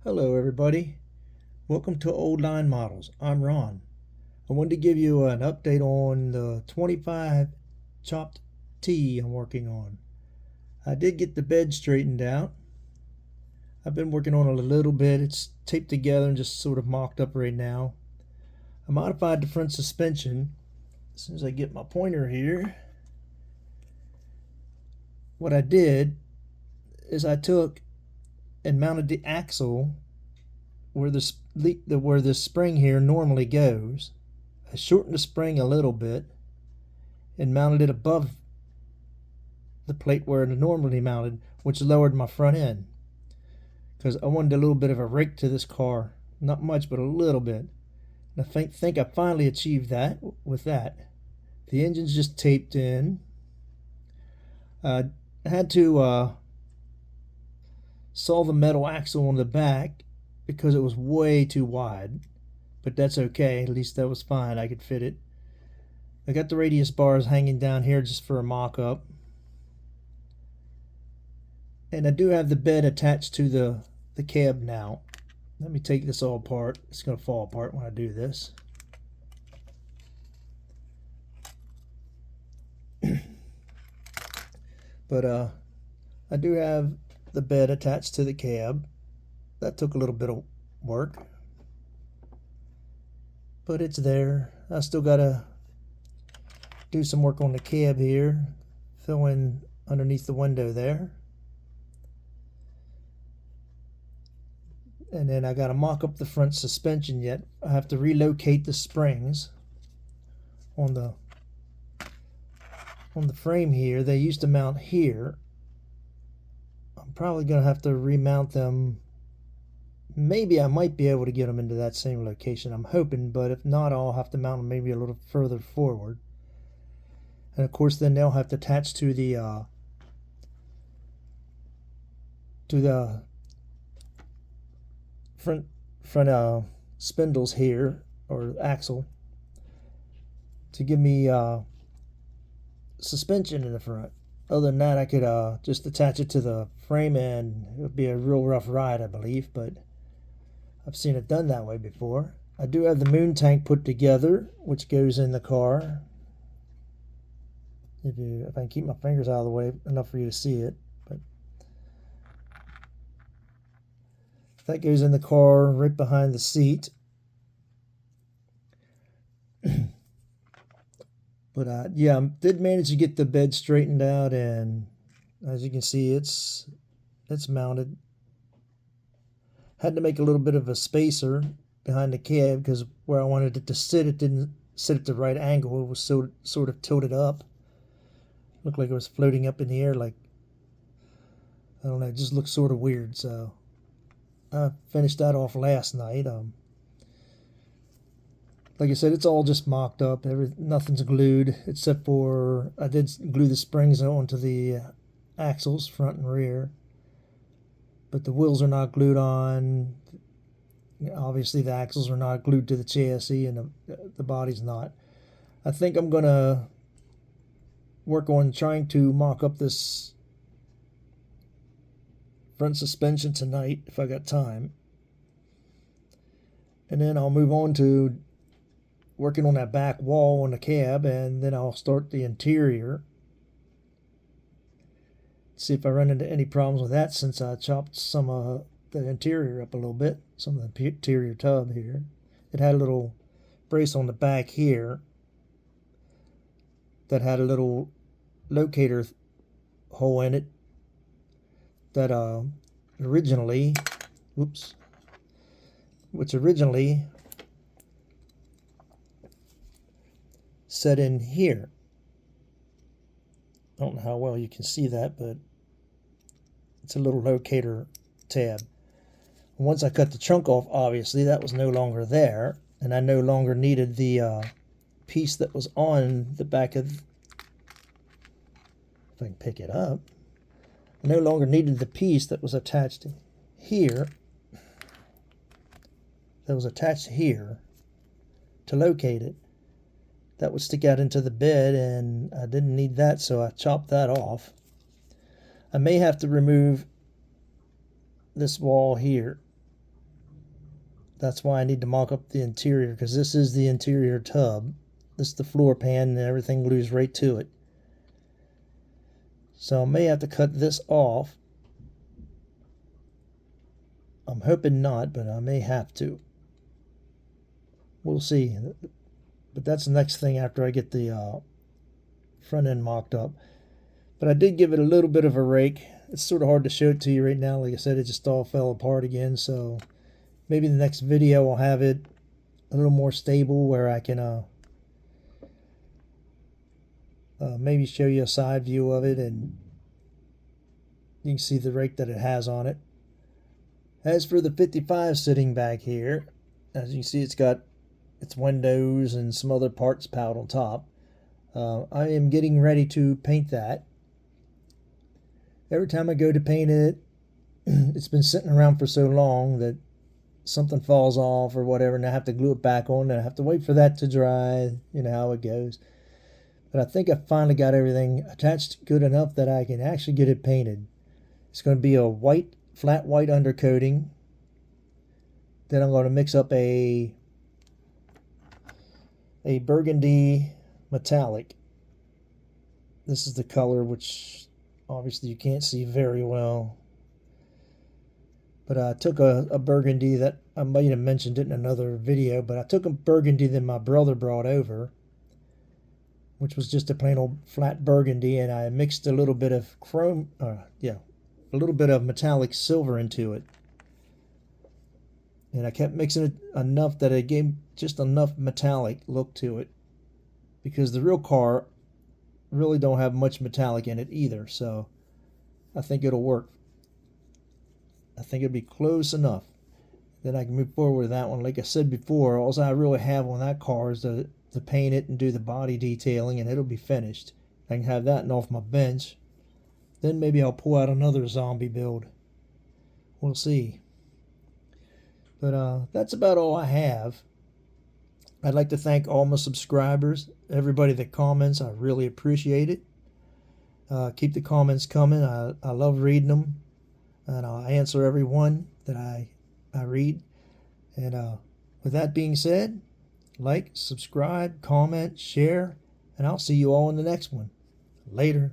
Hello everybody, welcome to Old Line Models. I'm Ron. I wanted to give you an update on the 25 chopped T I'm working on. I did get the bed straightened out. I've been working on it a little bit. It's taped together and just sort of mocked up right now. I modified the front suspension. As soon as I get my pointer here, what I did is I took and mounted the axle where the spring here normally goes. I shortened the spring a little bit and mounted it above the plate where it normally mounted, which lowered my front end because I wanted a little bit of a rake to this car. Not much, but a little bit. And I think I finally achieved that with that. The engine's just taped in. I had to saw the metal axle on the back because it was way too wide, but that's okay. At least that was fine. I could fit it. I got the radius bars hanging down here just for a mock-up. And I do have the bed attached to the cab now. Let me take this all apart. It's going to fall apart when I do this. But I do have the bed attached to the cab. That took a little bit of work, but it's there. I still got to do some work on the cab here, fill in underneath the window there. And then I got to mock up the front suspension yet. I have to relocate the springs on the frame here. They used to mount here. I'm probably going to have to remount them. Maybe I might be able to get them into that same location. I'm hoping, but if not, I'll have to mount them maybe a little further forward. And of course, then they'll have to attach to the front spindles here, or axle, to give me suspension in the front. Other than that, I could just attach it to the frame and it would be a real rough ride, I believe, but I've seen it done that way before. I do have the moon tank put together, which goes in the car. If I can keep my fingers out of the way enough for you to see it. But that goes in the car right behind the seat. But yeah, I did manage to get the bed straightened out, and as you can see, it's mounted. Had to make a little bit of a spacer behind the cab because where I wanted it to sit, it didn't sit at the right angle. It was sort of tilted up. Looked like it was floating up in the air, like, I don't know, it just looked sort of weird. So I finished that off last night. Like I said, it's all just mocked up. Nothing's glued except for I did glue the springs onto the axles, front and rear. But the wheels are not glued on. Obviously, the axles are not glued to the chassis, and the body's not. I think I'm going to work on trying to mock up this front suspension tonight if I got time. And then I'll move on to working on that back wall on the cab, and then I'll start the interior. See if I run into any problems with that, since I chopped some of the interior up a little bit, some of the interior tub here. It had a little brace on the back here that had a little locator hole in it that originally set in here. I don't know how well you can see that, but it's a little locator tab. Once I cut the trunk off, obviously that was no longer there, and I no longer needed the piece that was on the back of, if I can pick it up, I no longer needed the piece that was attached here, to locate it. That would stick out into the bed, and I didn't need that, so I chopped that off. I may have to remove this wall here That's why I need to mock up the interior, because this is the interior tub. This is the floor pan, and everything glues right to it. So I may have to cut this off. I'm hoping not, but I may have to. We'll see. But that's the next thing after I get the front end mocked up. But I did give it a little bit of a rake. It's sort of hard to show it to you right now. Like I said, it just all fell apart again. So maybe the next video I'll have it a little more stable, where I can maybe show you a side view of it, and you can see the rake that it has on it. As for the 55 sitting back here, as you can see, it's got its windows and some other parts piled on top. I am getting ready to paint that. Every time I go to paint it, it's been sitting around for so long that something falls off or whatever, and I have to glue it back on, and I have to wait for that to dry. You know how it goes. But I think I finally got everything attached good enough that I can actually get it painted. It's going to be a white, flat white undercoating. Then I'm going to mix up a burgundy metallic. This is the color, which obviously you can't see very well. But I took a burgundy that I might have mentioned it in another video, but I took a burgundy that my brother brought over, which was just a plain old flat burgundy, and I mixed a little bit of a little bit of metallic silver into it. And I kept mixing it enough that it gave just enough metallic look to it, because the real car really don't have much metallic in it either, so I think it'll work. I think it'll be close enough. Then I can move forward with that one. Like I said before, all I really have on that car is to paint it and do the body detailing, and it'll be finished. I can have that off my bench. Then maybe I'll pull out another zombie build. We'll see. But that's about all I have. I'd like to thank all my subscribers, everybody that comments. I really appreciate it. Keep the comments coming. I love reading them, and I'll answer every one that I read. And with that being said, like, subscribe, comment, share, and I'll see you all in the next one. Later.